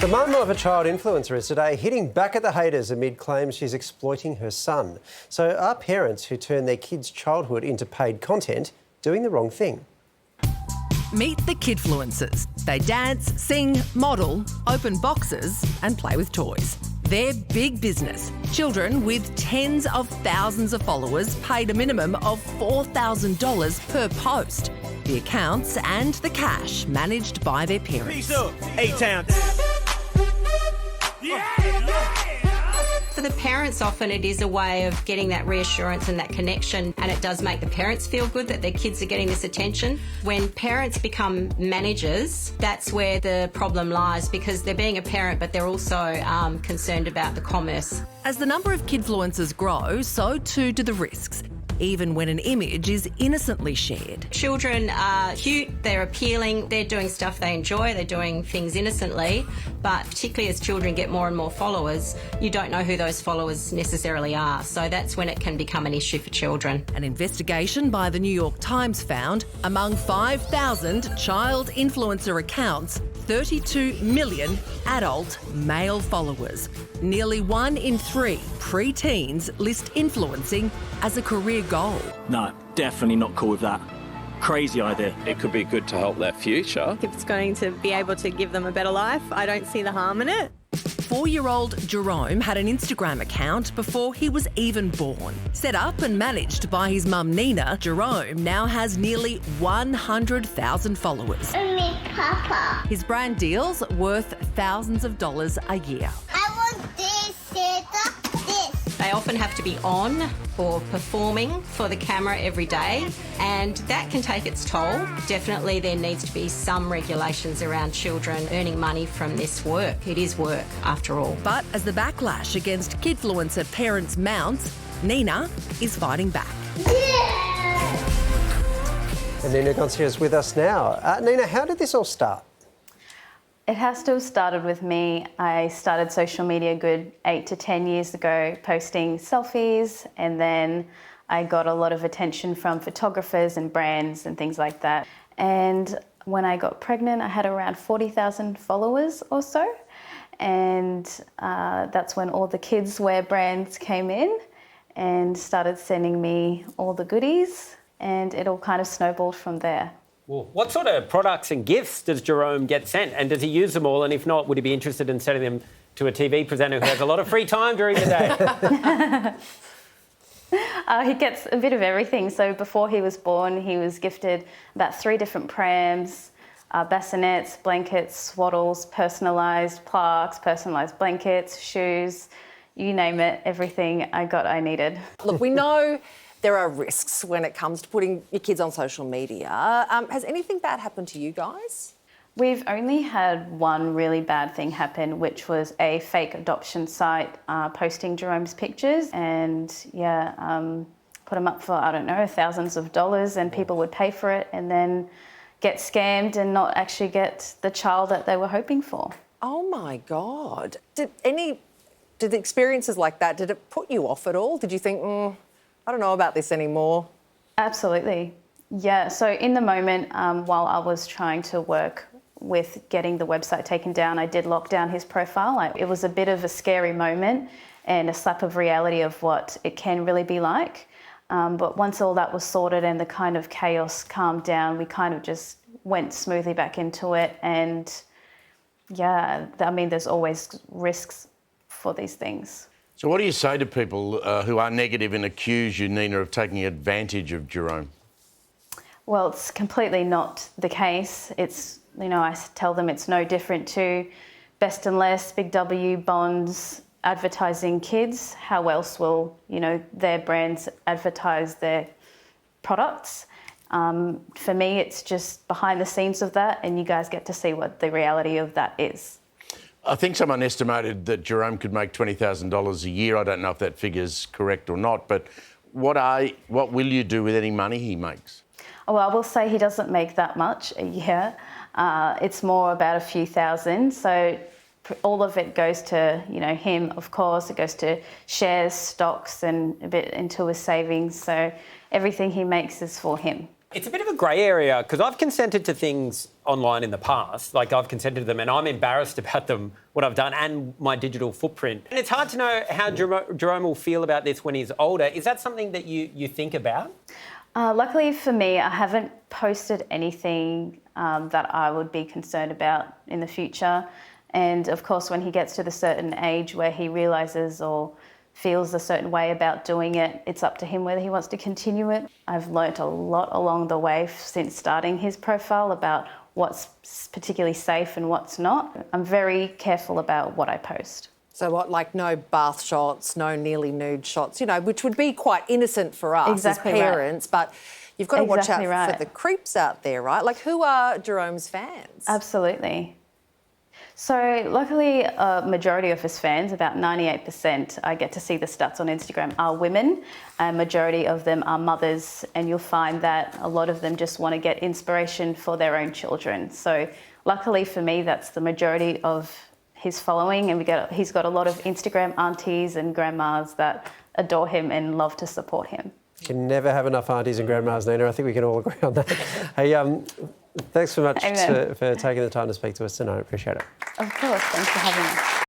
The mum of a child influencer is today hitting back at the haters amid claims she's exploiting her son. So are parents who turn their kids' childhood into paid content doing the wrong thing? Meet the Kidfluencers. They dance, sing, model, open boxes and play with toys. They're big business. Children with tens of thousands of followers paid a minimum of $4,000 per post. The accounts and the cash managed by their parents. A-Town. For the parents, often it is a way of getting that reassurance and that connection, and it does make the parents feel good that their kids are getting this attention. When parents become managers, that's where the problem lies, because they're being a parent, but they're also concerned about the commerce. As the number of Kidfluencers grow, so too do the risks, even when an image is innocently shared. Children are cute, they're appealing, they're doing stuff they enjoy, they're doing things innocently, but particularly as children get more and more followers, you don't know who those followers necessarily are. So that's when it can become an issue for children. An investigation by the New York Times found among 5,000 child influencer accounts, 32 million adult male followers. Nearly 1 in 3 pre-teens list influencing as a career goal. No, definitely not cool with that. Crazy idea. It could be good to help their future. If it's going to be able to give them a better life, I don't see the harm in it. 4-year-old Jerome had an Instagram account before he was even born. Set up and managed by his mum Nina, Jerome now has nearly 100,000 followers. Me, Papa. His brand deals worth thousands of dollars a year. I want this, this. They often have to be on or performing for the camera every day, and that can take its toll. Definitely there needs to be some regulations around children earning money from this work. It is work, after all. But as the backlash against Kidfluencer parents mounts, Nina is fighting back. Yeah. And Nina Gonthier is with us now. Nina, how did this all start? It has to have started with me. I started social media a good 8 to 10 years ago, posting selfies, and then I got a lot of attention from photographers and brands and things like that. And when I got pregnant, I had around 40,000 followers or so. And that's when all the kids wear brands came in and started sending me all the goodies, and it all kind of snowballed from there. What sort of products and gifts does Jerome get sent, and does he use them all? And if not, would he be interested in sending them to a TV presenter who has a lot of free time during the day? He gets a bit of everything. So before he was born, he was gifted about 3 different prams, bassinets, blankets, swaddles, personalised plaques, personalised blankets, shoes, you name it, everything I needed. Look, we know there are risks when it comes to putting your kids on social media. Has anything bad happened to you guys? We've only had one really bad thing happen, which was a fake adoption site posting Jerome's pictures and, put them up for, I don't know, thousands of dollars, and people would pay for it and then get scammed and not actually get the child that they were hoping for. Oh, my God. Did the experiences like that, did it put you off at all? Did you think, I don't know about this anymore? Absolutely. Yeah, so in the moment, while I was trying to work with getting the website taken down, I did lock down his profile. It was a bit of a scary moment and a slap of reality of what it can really be like. But once all that was sorted and the kind of chaos calmed down, we kind of just went smoothly back into it. And yeah, I mean, there's always risks for these things. So what do you say to people who are negative and accuse you, Nina, of taking advantage of Jerome? Well, it's completely not the case. It's, I tell them it's no different to Best and Less, Big W, Bonds, advertising kids. How else will, their brands advertise their products? For me, it's just behind the scenes of that, and you guys get to see what the reality of that is. I think someone estimated that Jerome could make $20,000 a year. I don't know if that figure's correct or not, but what will you do with any money he makes? Well, I will say he doesn't make that much a year. It's more about a few thousand. So all of it goes to, him, of course. It goes to shares, stocks, and a bit into his savings. So everything he makes is for him. It's a bit of a grey area because I've consented to things online in the past. Like, I've consented to them and I'm embarrassed about them, what I've done, and my digital footprint. And it's hard to know how Jerome will feel about this when he's older. Is that something that you think about? Luckily for me, I haven't posted anything that I would be concerned about in the future. And of course, when he gets to the certain age where he realises or feels a certain way about doing it, it's up to him whether he wants to continue it. I've learnt a lot along the way since starting his profile about what's particularly safe and what's not. I'm very careful about what I post. So what, like no bath shots, no nearly nude shots, you know, which would be quite innocent for us Exactly as parents, right. but you've got to watch out Exactly for the creeps out there, right? Like, who are Jerome's fans? Absolutely. So luckily, a majority of his fans, about 98%, I get to see the stats on Instagram, are women. A majority of them are mothers, and you'll find that a lot of them just want to get inspiration for their own children. So luckily for me, that's the majority of his following, and he's got a lot of Instagram aunties and grandmas that adore him and love to support him. You can never have enough aunties and grandmas, Nina. I think we can all agree on that. Hey, thanks so much for taking the time to speak to us tonight. I appreciate it. Of course, thanks for having me.